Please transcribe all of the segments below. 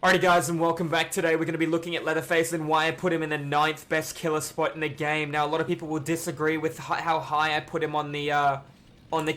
Alrighty guys, and welcome back. Today we're going to be looking at LeatherFace and why I put him in the 9th best killer spot in the game. Now a lot of people will disagree with how high I put him on the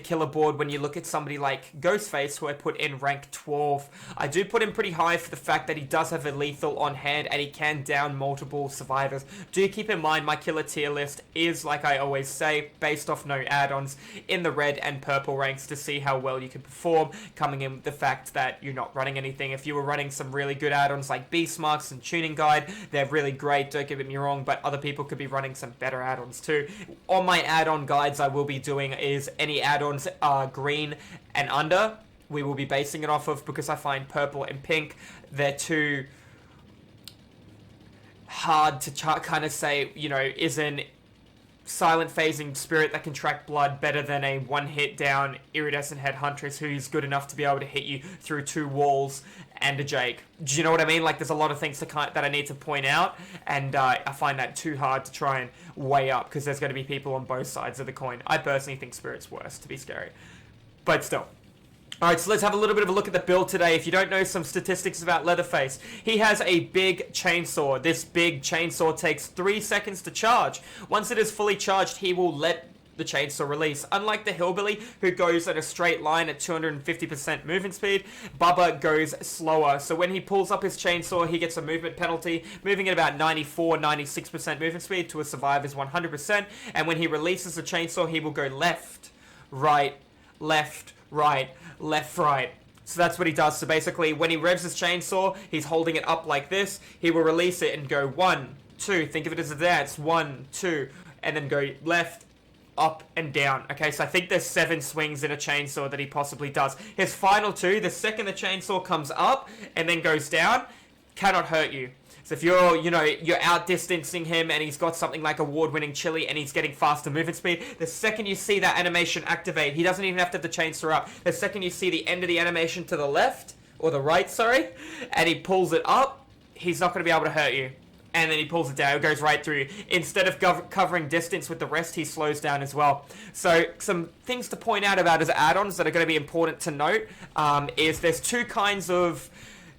killer board when you look at somebody like Ghostface, who I put in rank 12. I do put him pretty high for the fact that he does have a lethal on hand and he can down multiple survivors. Do keep in mind my killer tier list is, like I always say, based off no add-ons in the red and purple ranks to see how well you can perform, coming in with the fact that you're not running anything. If you were running some really good add-ons like Beast Marks and Tuning Guide, they're really great, don't get me wrong, but other people could be running some better add-ons too. On my add-on guides I will be doing is any add-ons are green and under, we will be basing it off of, because I find purple and pink, they're too hard to kind of say, you know, is an silent phasing spirit that can track blood better than a one-hit down iridescent head huntress who's good enough to be able to hit you through 2 walls and a Jake. Do you know what I mean? Like, there's a lot of things that I need to point out, and I find that too hard to try and weigh up, because there's going to be people on both sides of the coin. I personally think Spirit's worse, to be scary. But still. Alright, so let's have a little bit of a look at the build today. If you don't know some statistics about LeatherFace, he has a big chainsaw. This big chainsaw takes 3 seconds to charge. Once it is fully charged, he will let the chainsaw release. Unlike the Hillbilly, who goes at a straight line at 250% movement speed, Bubba goes slower. So when he pulls up his chainsaw, he gets a movement penalty, moving at about 94-96% movement speed to a survivor's 100%. And when he releases the chainsaw, he will go left, right, left, right, left, right. So that's what he does. So basically, when he revs his chainsaw, he's holding it up like this. He will release it and go 1, 2. Think of it as a dance. 1, 2, and then go left, up and down. Okay, so I think there's 7 swings in a chainsaw that he possibly does. His final 2, the second the chainsaw comes up and then goes down, cannot hurt you. So if you're, you're outdistancing him and he's got something like award-winning chili and he's getting faster movement speed, the second you see that animation activate, he doesn't even have to have the chainsaw up. The second you see the end of the animation to the left, or the right, sorry, and he pulls it up, he's not going to be able to hurt you. And then he pulls it down, it goes right through. Instead of covering distance with the rest, he slows down as well. So some things to point out about his add-ons that are going to be important to note is there's 2 kinds of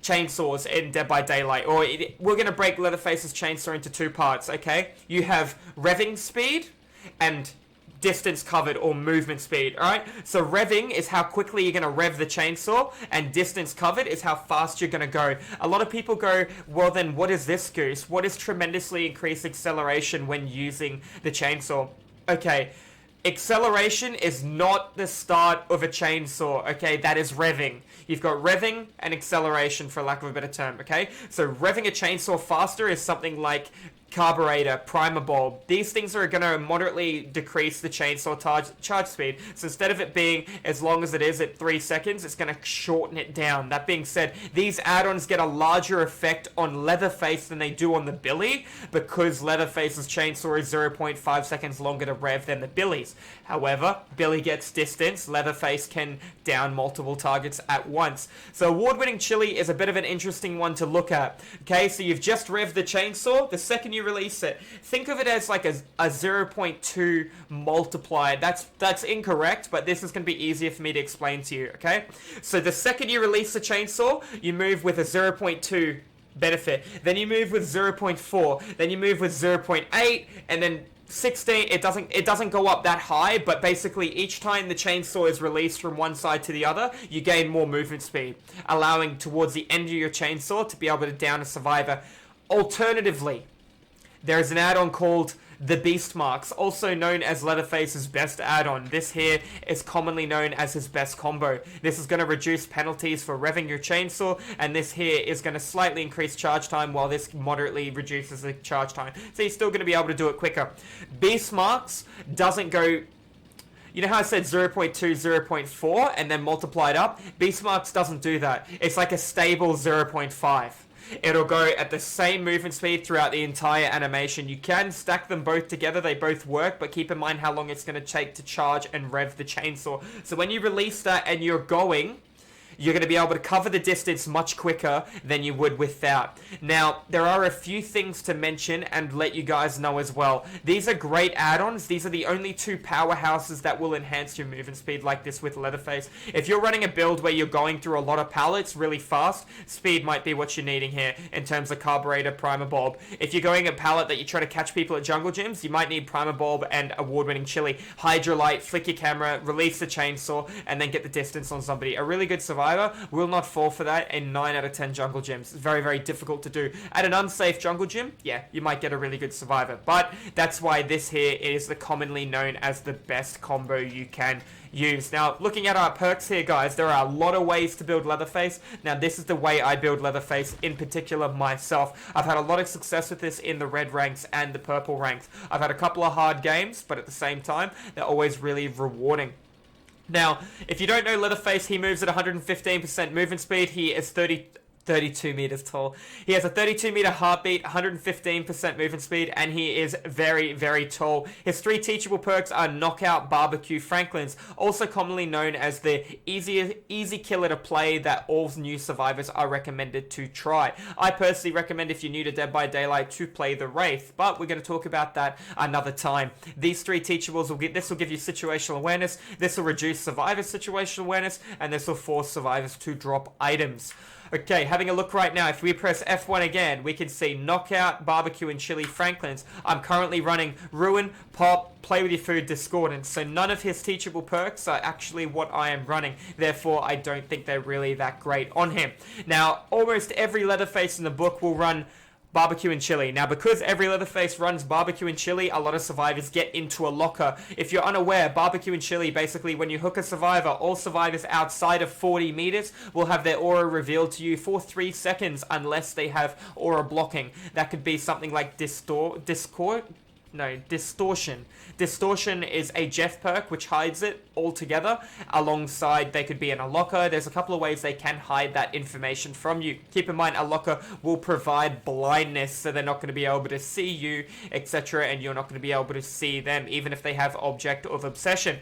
chainsaws in Dead by Daylight. We're going to break LeatherFace's chainsaw into 2 parts, okay? You have revving speed and distance covered, or movement speed, alright? So revving is how quickly you're going to rev the chainsaw, and distance covered is how fast you're going to go. A lot of people go, well then what is this, Goose? What is tremendously increased acceleration when using the chainsaw? Okay, acceleration is not the start of a chainsaw, okay? That is revving. You've got revving and acceleration, for lack of a better term, okay? So revving a chainsaw faster is something like carburetor, primer bulb. These things are going to moderately decrease the chainsaw charge speed. So instead of it being as long as it is at 3 seconds, it's going to shorten it down. That being said, these add-ons get a larger effect on LeatherFace than they do on the Billy, because LeatherFace's chainsaw is 0.5 seconds longer to rev than the Billy's. However, Billy gets distance, Leatherface can down multiple targets at once. So award-winning chili is a bit of an interesting one to look at. Okay, so you've just revved the chainsaw. The second you release it, think of it as like a 0.2 multiplier. That's incorrect, but this is going to be easier for me to explain to you, okay? So the second you release the chainsaw, you move with a 0.2 benefit. Then you move with 0.4. Then you move with 0.8, and then 16, it doesn't go up that high, but basically each time the chainsaw is released from one side to the other, you gain more movement speed, allowing towards the end of your chainsaw to be able to down a survivor. Alternatively, there is an add-on called the Beast Marks, also known as LeatherFace's best add-on. This here is commonly known as his best combo. This is going to reduce penalties for revving your chainsaw, and this here is going to slightly increase charge time, while this moderately reduces the charge time. So you're still going to be able to do it quicker. Beast Marks doesn't go... You know how I said 0.2, 0.4, and then multiplied up? Beast Marks doesn't do that. It's like a stable 0.5. It'll go at the same movement speed throughout the entire animation. You can stack them both together, they both work, but keep in mind how long it's going to take to charge and rev the chainsaw. So when you release that and you're going, you're going to be able to cover the distance much quicker than you would without. Now, there are a few things to mention and let you guys know as well. These are great add-ons. These are the only two powerhouses that will enhance your movement speed like this with LeatherFace. If you're running a build where you're going through a lot of pallets really fast, speed might be what you're needing here in terms of carburetor, primer bulb. If you're going a pallet that you try to catch people at jungle gyms, you might need primer bulb and award-winning chili. Hydrolite, flick your camera, release the chainsaw, and then get the distance on somebody. A really good survivor will not fall for that in 9 out of 10 jungle gyms. It's very, very difficult to do. At an unsafe jungle gym, yeah, you might get a really good survivor. But that's why this here is the commonly known as the best combo you can use. Now, looking at our perks here, guys, there are a lot of ways to build LeatherFace. Now, this is the way I build LeatherFace, in particular myself. I've had a lot of success with this in the red ranks and the purple ranks. I've had a couple of hard games, but at the same time, they're always really rewarding. Now, if you don't know LeatherFace, he moves at 115% movement speed. He is 32 meters tall. He has a 32 meter heartbeat, 115% movement speed, and he is very, very tall. His 3 teachable perks are Knockout, Barbecue, Franklin's, also commonly known as the easy killer to play that all new survivors are recommended to try. I personally recommend, if you're new to Dead by Daylight, to play the Wraith, but we're going to talk about that another time. These 3 teachables will give you situational awareness, this will reduce survivor situational awareness, and this will force survivors to drop items. Okay, having a look right now, if we press F1 again, we can see Knockout, Barbecue, and Chili Franklin's. I'm currently running Ruin, Pop, Play With Your Food, Discordance, so none of his teachable perks are actually what I am running. Therefore, I don't think they're really that great on him. Now, almost every LeatherFace in the book will run Barbecue and Chili. Now, because every LeatherFace runs Barbecue and Chili, a lot of survivors get into a locker. If you're unaware, Barbecue and Chili, basically, when you hook a survivor, all survivors outside of 40 meters will have their aura revealed to you for 3 seconds unless they have aura blocking. That could be something like Distortion. Distortion is a Jeff perk which hides it altogether. Alongside, they could be in a locker. There's a couple of ways they can hide that information from you. Keep in mind, a locker will provide blindness, so they're not going to be able to see you, etc., and you're not going to be able to see them, even if they have Object of Obsession.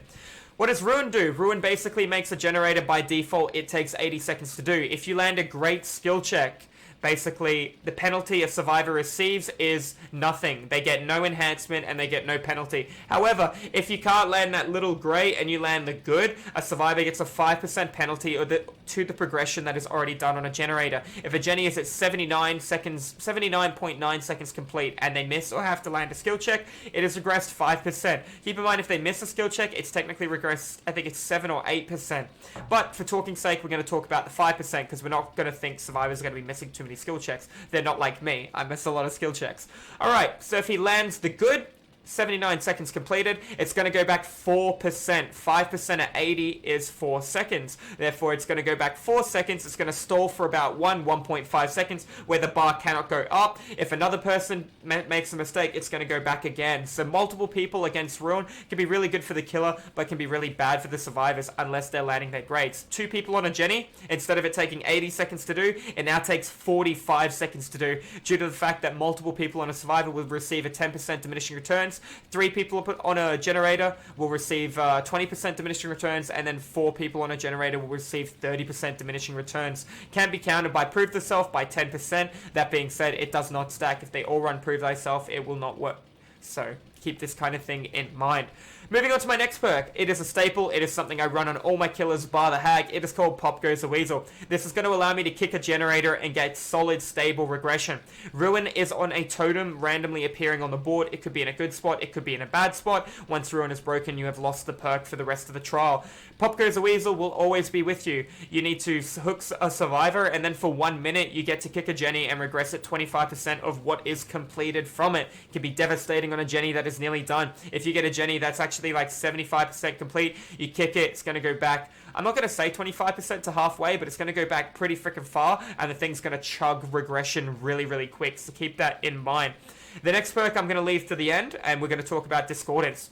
What does Ruin do? Ruin basically makes a generator by default. It takes 80 seconds to do. If you land a great skill check, basically, the penalty a survivor receives is nothing. They get no enhancement and they get no penalty. However, if you can't land that little great and you land the good, a survivor gets a 5% penalty to the progression that is already done on a generator. If a Jenny is at 79.9 seconds complete and they miss or have to land a skill check, it is regressed 5%. Keep in mind, if they miss a skill check, it's technically regressed, I think it's 7 or 8%. But for talking sake, we're going to talk about the 5% because we're not going to think survivors are going to be missing too many skill checks. They're not like me. I miss a lot of skill checks. Alright, so if he lands the good, 79 seconds completed, it's going to go back 4%. 5% at 80 is 4 seconds. Therefore, it's going to go back 4 seconds. It's going to stall for about 1.5 seconds where the bar cannot go up. If another person makes a mistake, it's going to go back again. So multiple people against Ruin can be really good for the killer, but can be really bad for the survivors unless they're landing their grades. 2 people on a Jenny, instead of it taking 80 seconds to do, it now takes 45 seconds to do, due to the fact that multiple people on a survivor will receive a 10% diminishing returns. 3 people on a generator will receive 20% diminishing returns, and then 4 people on a generator will receive 30% diminishing returns. Can be countered by Prove Thyself by 10%. That being said, it does not stack. If they all run Prove Thyself, it will not work. So keep this kind of thing in mind. Moving on to my next perk. It is a staple. It is something I run on all my killers bar the hag. It is called Pop Goes the Weasel. This is going to allow me to kick a generator and get solid, stable regression. Ruin is on a totem randomly appearing on the board. It could be in a good spot. It could be in a bad spot. Once Ruin is broken, you have lost the perk for the rest of the trial. Pop Goes the Weasel will always be with you. You need to hook a survivor, and then for 1 minute, you get to kick a Jenny and regress at 25% of what is completed from it. It can be devastating on a Jenny that is nearly done. If you get a Jenny that's actually like 75% complete, you kick it, it's going to go back, I'm not going to say 25% to halfway, but it's going to go back pretty freaking far, and the thing's going to chug regression really, really quick, so keep that in mind. The next perk I'm going to leave to the end, and we're going to talk about Discordance.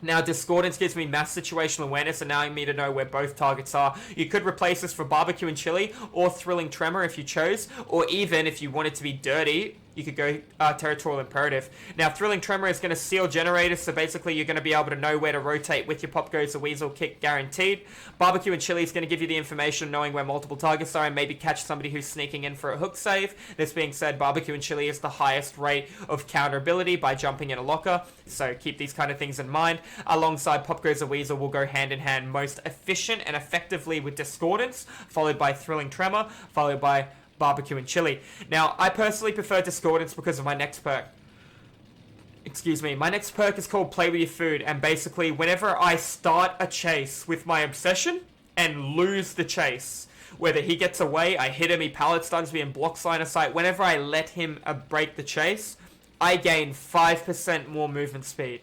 Now, Discordance gives me mass situational awareness, allowing me to know where both targets are. You could replace this for Barbecue and Chili, or Thrilling Tremor if you chose, or even if you wanted to be dirty, you could go Territorial Imperative. Now, Thrilling Tremor is going to seal generators, so basically you're going to be able to know where to rotate with your Pop Goes the Weasel kick guaranteed. Barbecue and Chili is going to give you the information knowing where multiple targets are and maybe catch somebody who's sneaking in for a hook save. This being said, Barbecue and Chili is the highest rate of counter ability by jumping in a locker, so keep these kind of things in mind. Alongside Pop Goes the Weasel will go hand in hand most efficient and effectively with Discordance, followed by Thrilling Tremor, followed by Barbecue and Chili. Now, I personally prefer Discordance because of my next perk. Excuse me. My next perk is called Play With Your Food, and basically, whenever I start a chase with my Obsession and lose the chase, whether he gets away, I hit him, he pallet stuns me and blocks line of sight, whenever I let him break the chase, I gain 5% more movement speed.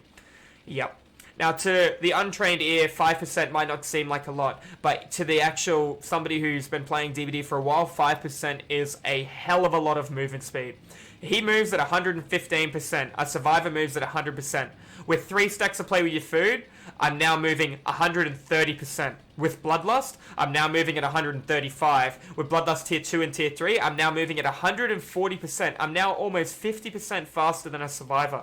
Yep. Now, to the untrained ear, 5% might not seem like a lot, but to the actual somebody who's been playing DVD for a while, 5% is a hell of a lot of movement speed. He moves at 115%. A Survivor moves at 100%. With 3 stacks of Play With Your Food, I'm now moving 130%. With Bloodlust, I'm now moving at 135. With Bloodlust Tier 2 and Tier 3, I'm now moving at 140%. I'm now almost 50% faster than a Survivor.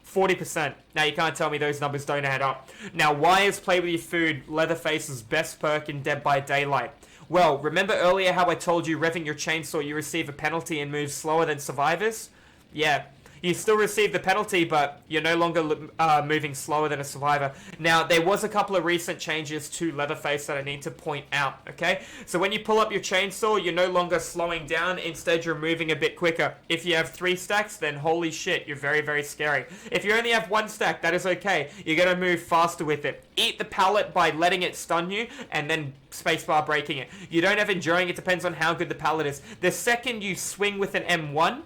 40%. Now, you can't tell me those numbers don't add up. Now, why is Play With Your Food Leatherface's best perk in Dead by Daylight? Well, remember earlier how I told you revving your chainsaw you receive a penalty and move slower than survivors? Yeah. You still receive the penalty, but you're no longer moving slower than a survivor. Now, there was a couple of recent changes to Leatherface that I need to point out, okay? So when you pull up your chainsaw, you're no longer slowing down. Instead, you're moving a bit quicker. If you have 3 stacks, then holy shit, you're very, very scary. If you only have 1 stack, that is okay. You're going to move faster with it. Eat the pallet by letting it stun you, and then spacebar breaking it. You don't have enduring. It depends on how good the pallet is. The second you swing with an M1,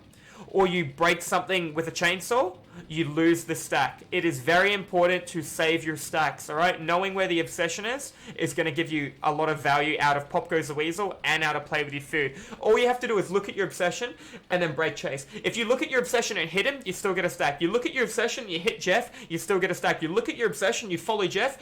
or you break something with a chainsaw, you lose the stack. It is very important to save your stacks, alright? Knowing where the Obsession is going to give you a lot of value out of Pop Goes the Weasel and out of Play With Your Food. All you have to do is look at your Obsession and then break chase. If you look at your Obsession and hit him, you still get a stack. You look at your Obsession, you hit Jeff, you still get a stack. You look at your Obsession, you follow Jeff,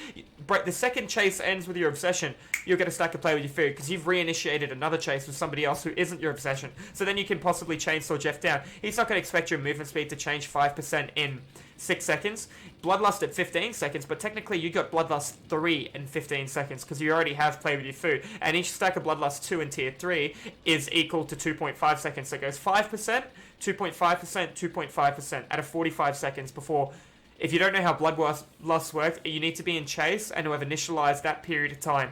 the second chase ends with your Obsession, you'll get a stack of Play With Your Food because you've reinitiated another chase with somebody else who isn't your Obsession. So then you can possibly chainsaw Jeff down. He's not going to expect your movement speed to change 5% in 6 seconds. Bloodlust at 15 seconds, but technically you got Bloodlust 3 in 15 seconds because you already have Play With Your Food. And each stack of Bloodlust 2 in Tier 3 is equal to 2.5 seconds. So it goes 5%, 2.5%, 2.5% out of 45 seconds before. If you don't know how Bloodlust works, you need to be in chase and to have initialized that period of time.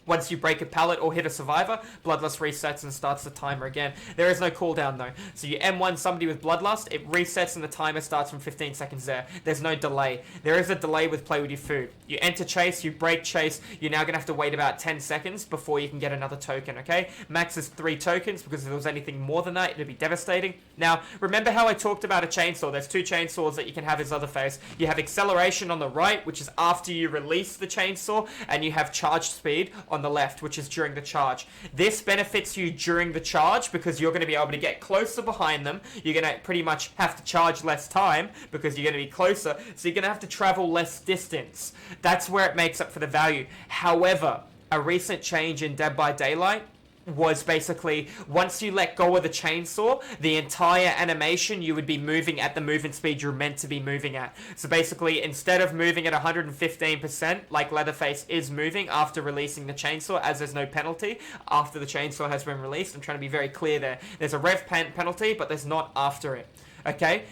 Once you break a pallet or hit a survivor, Bloodlust resets and starts the timer again. There is no cooldown though. So you M1 somebody with Bloodlust, it resets and the timer starts from 15 seconds there. There's no delay. There is a delay with Play With Your Food. You enter chase, you break chase, you're now going to have to wait about 10 seconds before you can get another token, okay? Max is 3 tokens because if there was anything more than that, it'd be devastating. Now, remember how I talked about a chainsaw? There's 2 chainsaws that you can have as Leatherface. You have acceleration on the right, which is after you release the chainsaw, and you have charge speed on the left, which is during the charge. This benefits you during the charge because you're going to be able to get closer behind them. You're going to pretty much have to charge less time because you're going to be closer, so you're going to have to travel less distance. That's where it makes up for the value. However, a recent change in Dead by Daylight was basically once you let go of the chainsaw, the entire animation you would be moving at the movement speed you're meant to be moving at. So basically, instead of moving at 115% like Leatherface is moving after releasing the chainsaw, as there's no penalty after the chainsaw has been released. I'm trying to be very clear there. There's a rev penalty, but there's not after it. Okay?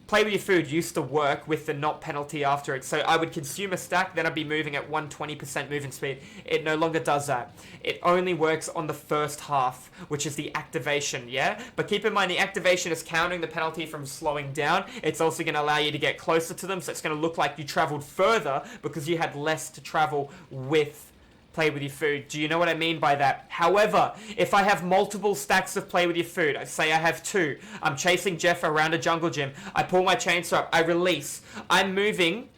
Play With Your Food used to work with the not penalty after it. So I would consume a stack, then I'd be moving at 120% movement speed. It no longer does that. It only works on the first half, which is the activation, yeah? But keep in mind, the activation is counting the penalty from slowing down. It's also going to allow you to get closer to them, so it's going to look like you traveled further because you had less to travel with Play With Your Food. Do you know what I mean by that? However, if I have multiple stacks of Play With Your Food, I say I have 2, I'm chasing Jeff around a jungle gym, I pull my chainsaw up, I release, I'm moving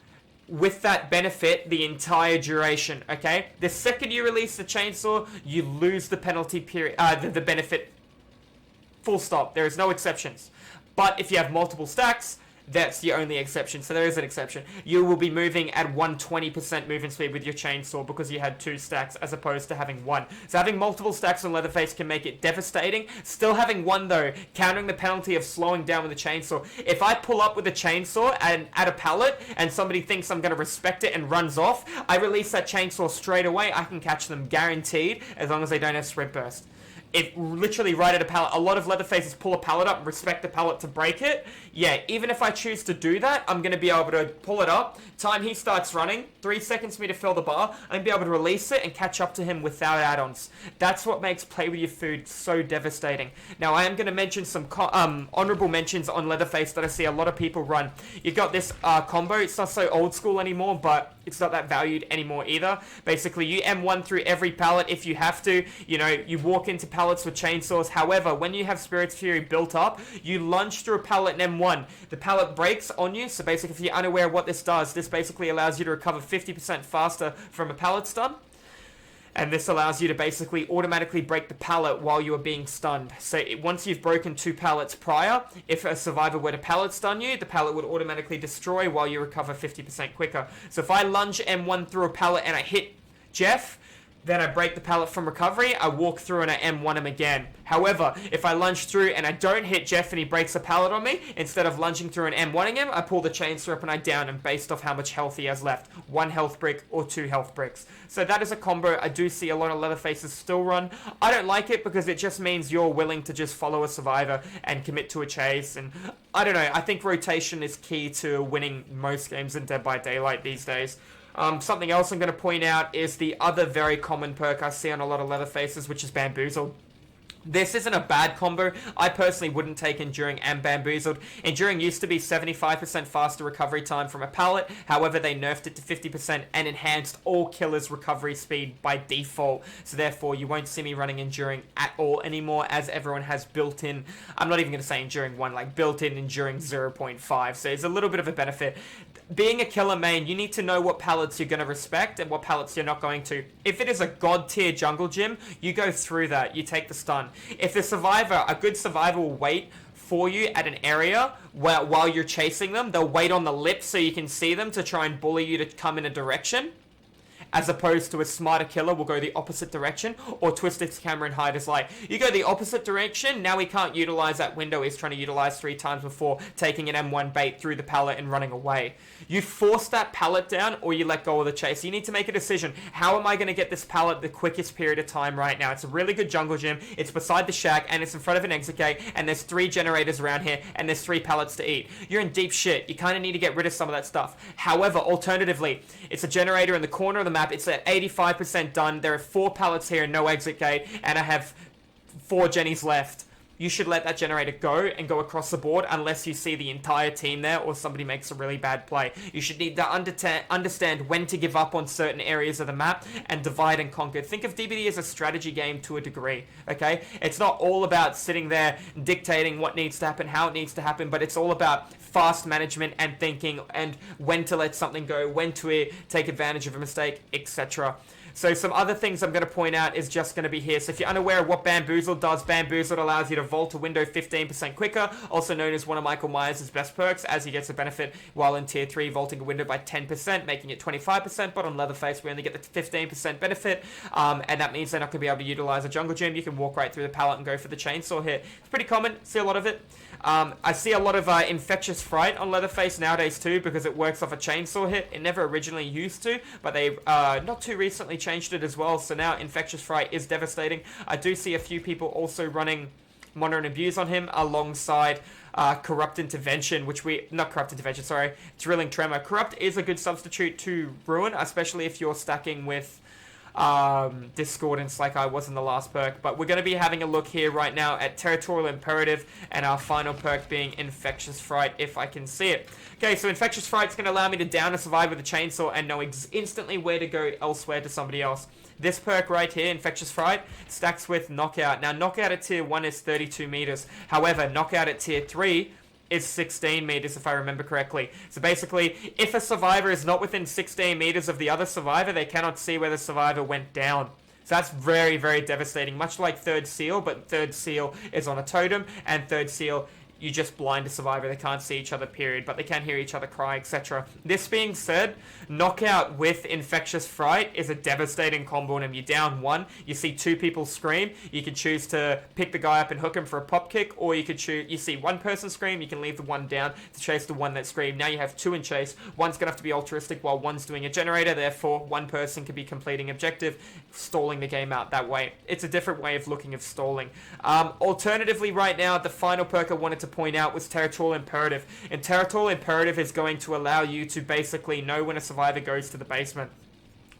with that benefit the entire duration, okay? The second you release the chainsaw, you lose the penalty period, the benefit, full stop. There is no exceptions. But if you have multiple stacks, That's the only exception. So there is an exception. You will be moving at 120% movement speed with your chainsaw because you had 2 stacks as opposed to having 1. So having multiple stacks on LeatherFace can make it devastating. Still having 1 though, countering the penalty of slowing down with a chainsaw. If I pull up with a chainsaw and add a pallet and somebody thinks I'm going to respect it and runs off, I release that chainsaw straight away. I can catch them guaranteed as long as they don't have sprint burst. It literally right at a pallet. A lot of Leatherfaces pull a pallet up and respect the pallet to break it. Yeah, even if I choose to do that, I'm going to be able to pull it up. Time he starts running, 3 seconds for me to fill the bar. I'm going to be able to release it and catch up to him without add-ons. That's what makes play with your food so devastating. Now, I am going to mention some honorable mentions on Leatherface that I see a lot of people run. You've got this combo. It's not so old school anymore, but it's not that valued anymore either. Basically, you M1 through every pallet if you have to. You know, you walk into pallets with chainsaws. However, when you have Spirit's Fury built up, you lunge through a pallet and M1. The pallet breaks on you, so basically if you're unaware of what this does, this basically allows you to recover 50% faster from a pallet stun. And this allows you to basically automatically break the pallet while you are being stunned. So once you've broken 2 pallets prior, if a survivor were to pallet stun you, the pallet would automatically destroy while you recover 50% quicker. So if I lunge M1 through a pallet and I hit Jeff, then I break the pallet from recovery, I walk through and I M1 him again. However, if I lunge through and I don't hit Jeff and he breaks a pallet on me, instead of lunging through and M1ing him, I pull the chainsaw up and I down him based off how much health he has left. 1 health brick or 2 health bricks. So that is a combo I do see a lot of Leatherfaces still run. I don't like it because it just means you're willing to just follow a survivor and commit to a chase. And I don't know, I think rotation is key to winning most games in Dead by Daylight these days. Something else I'm going to point out is the other very common perk I see on a lot of Leatherfaces, which is Bamboozled. This isn't a bad combo. I personally wouldn't take Enduring and Bamboozled. Enduring used to be 75% faster recovery time from a pallet. However, they nerfed it to 50% and enhanced all killers' recovery speed by default. So therefore, you won't see me running Enduring at all anymore, as everyone has built-in, I'm not even going to say Enduring 1, like built-in Enduring 0.5. So it's a little bit of a benefit. Being a killer main, you need to know what pallets you're going to respect and what pallets you're not going to. If it is a god tier jungle gym, you go through that. You take the stun. If the survivor, a good survivor will wait for you at an area while you're chasing them. They'll wait on the lip so you can see them to try and bully you to come in a direction. As opposed to a smarter killer will go the opposite direction, or twist its camera and hide his light. You go the opposite direction, now he can't utilize that window he's trying to utilize 3 times before, taking an M1 bait through the pallet and running away. You force that pallet down, or you let go of the chase. You need to make a decision. How am I going to get this pallet the quickest period of time right now? It's a really good jungle gym, it's beside the shack, and it's in front of an exit gate, and there's 3 generators around here, and there's 3 pallets to eat. You're in deep shit. You kind of need to get rid of some of that stuff. However, alternatively, it's a generator in the corner of the map. It's at 85% done. There are 4 pallets here and no exit gate, and I have 4 Jennies left. You should let that generator go and go across the board unless you see the entire team there or somebody makes a really bad play. You should need to understand when to give up on certain areas of the map and divide and conquer. Think of DBD as a strategy game to a degree, okay? It's not all about sitting there dictating what needs to happen, how it needs to happen, but it's all about fast management and thinking and when to let something go, when to take advantage of a mistake, etc. So some other things I'm going to point out is just going to be here. So if you're unaware of what Bamboozled does, Bamboozled allows you to vault a window 15% quicker, also known as one of Michael Myers' best perks, as he gets a benefit while in Tier 3, vaulting a window by 10%, making it 25%, but on Leatherface we only get the 15% benefit, and that means they're not going to be able to utilize a jungle gym. You can walk right through the pallet and go for the chainsaw hit. It's pretty common, see a lot of it. I see a lot of Infectious Fright on Leatherface nowadays too, because it works off a chainsaw hit. It never originally used to, but they not too recently changed it as well, so now Infectious Fright is devastating. I do see a few people also running Monitor and Abuse on him alongside Corrupt Intervention, Drilling Tremor. Corrupt is a good substitute to Ruin, especially if you're stacking with Discordance like I was in the last perk. But we're going to be having a look here right now at Territorial Imperative and our final perk being Infectious Fright, if I can see it. Okay, so Infectious Fright is going to allow me to down a survivor with a chainsaw and know instantly where to go elsewhere to somebody else. This perk right here, Infectious Fright, stacks with Knockout. Now, Knockout at Tier 1 is 32 meters. However, Knockout at Tier 3 is 16 meters, if I remember correctly. So basically, if a survivor is not within 16 meters of the other survivor, they cannot see where the survivor went down. So that's very, very devastating. Much like Third Seal, but Third Seal is on a totem, and Third Seal you just blind a survivor. They can't see each other, period, but they can hear each other cry, etc. This being said, knockout with Infectious Fright is a devastating combo on him. You're down one, you see two people scream, you can choose to pick the guy up and hook him for a pop kick, or you could choose, you see one person scream, you can leave the one down to chase the one that screamed. Now you have two in chase, one's gonna have to be altruistic while one's doing a generator, therefore one person could be completing objective, stalling the game out that way. It's a different way of looking of stalling. Alternatively, right now, the final perk I wanted to point out was Territorial Imperative. And Territorial Imperative is going to allow you to basically know when a survivor goes to the basement.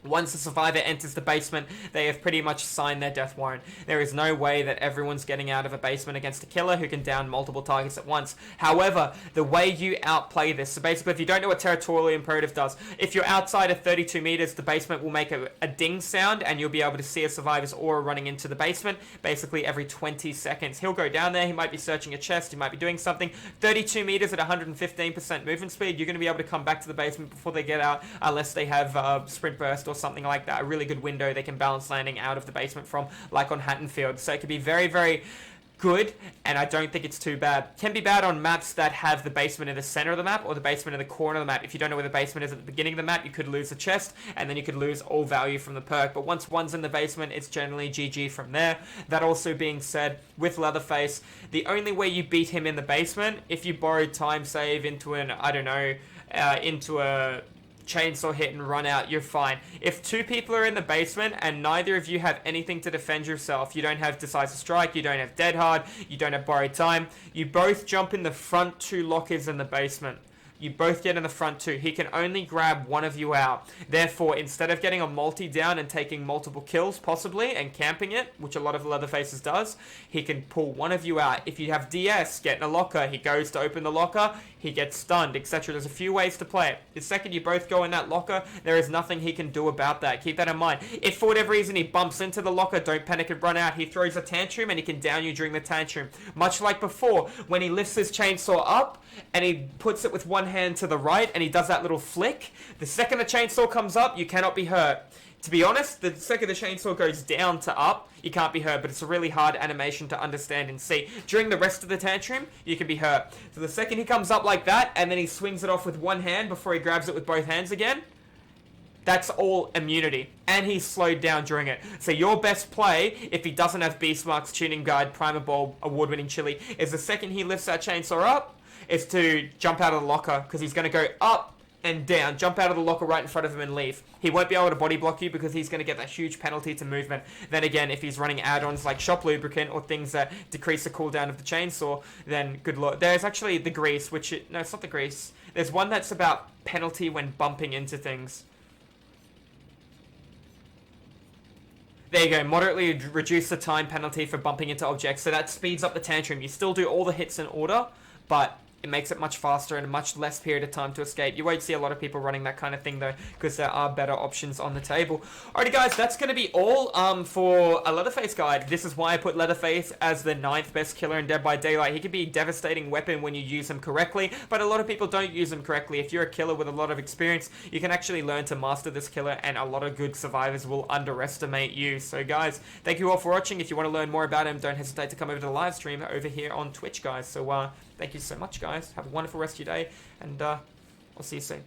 Once a survivor enters the basement, they have pretty much signed their death warrant. There is no way that everyone's getting out of a basement against a killer who can down multiple targets at once. However, the way you outplay this, so basically if you don't know what Territorial Imperative does, if you're outside of 32 meters, the basement will make a ding sound and you'll be able to see a survivor's aura running into the basement basically every 20 seconds. He'll go down there, he might be searching a chest, he might be doing something. 32 meters at 115% movement speed, you're going to be able to come back to the basement before they get out, unless they have sprint burst or something like that, a really good window they can balance landing out of the basement from, like on Hattonfield. So it could be very, very good, and I don't think it's too bad. Can be bad on maps that have the basement in the center of the map or the basement in the corner of the map. If you don't know where the basement is at the beginning of the map, you could lose the chest, and then you could lose all value from the perk. But once one's in the basement, it's generally GG from there. That also being said, with Leatherface, the only way you beat him in the basement, if you borrow time save into an, I don't know, into a chainsaw hit and run out, you're fine. If two people are in the basement and neither of you have anything to defend yourself, you don't have Decisive Strike, you don't have Dead Hard, you don't have Borrowed Time, you both jump in the front two lockers in the basement. You both get in the front two. He can only grab one of you out. Therefore, instead of getting a multi down and taking multiple kills, possibly, and camping it, which a lot of Leatherfaces does, he can pull one of you out. If you have DS, get in a locker. He goes to open the locker, he gets stunned, etc. There's a few ways to play it. The second you both go in that locker, there is nothing he can do about that. Keep that in mind. If for whatever reason he bumps into the locker, don't panic and run out. He throws a tantrum and he can down you during the tantrum. Much like before, when he lifts his chainsaw up and he puts it with one hand to the right and he does that little flick, the second the chainsaw comes up, you cannot be hurt. To be honest, the second the chainsaw goes down to up, you can't be hurt, but it's a really hard animation to understand and see. During the rest of the tantrum, you can be hurt. So the second he comes up like that, and then he swings it off with one hand before he grabs it with both hands again, that's all immunity. And he's slowed down during it. So your best play, if he doesn't have Beast Marks, Tuning Guide, Primer Ball, award-winning chili, is the second he lifts that chainsaw up, is to jump out of the locker, because he's going to go up and down, jump out of the locker right in front of him and leave. He won't be able to body block you because he's going to get that huge penalty to movement. Then again, if he's running add-ons like shop lubricant or things that decrease the cooldown of the chainsaw, then good luck. There's actually the grease, no, it's not the grease. There's one that's about penalty when bumping into things. There you go, moderately reduce the time penalty for bumping into objects, so that speeds up the tantrum. You still do all the hits in order, but it makes it much faster and a much less period of time to escape. You won't see a lot of people running that kind of thing though, because there are better options on the table. Alrighty guys, that's going to be all for a Leatherface guide. This is why I put Leatherface as the 9th best killer in Dead by Daylight. He can be a devastating weapon when you use him correctly, but a lot of people don't use him correctly. If you're a killer with a lot of experience, you can actually learn to master this killer, and a lot of good survivors will underestimate you. So guys, thank you all for watching. If you want to learn more about him, don't hesitate to come over to the live stream over here on Twitch, guys. So thank you so much, guys. Have a wonderful rest of your day, and I'll see you soon.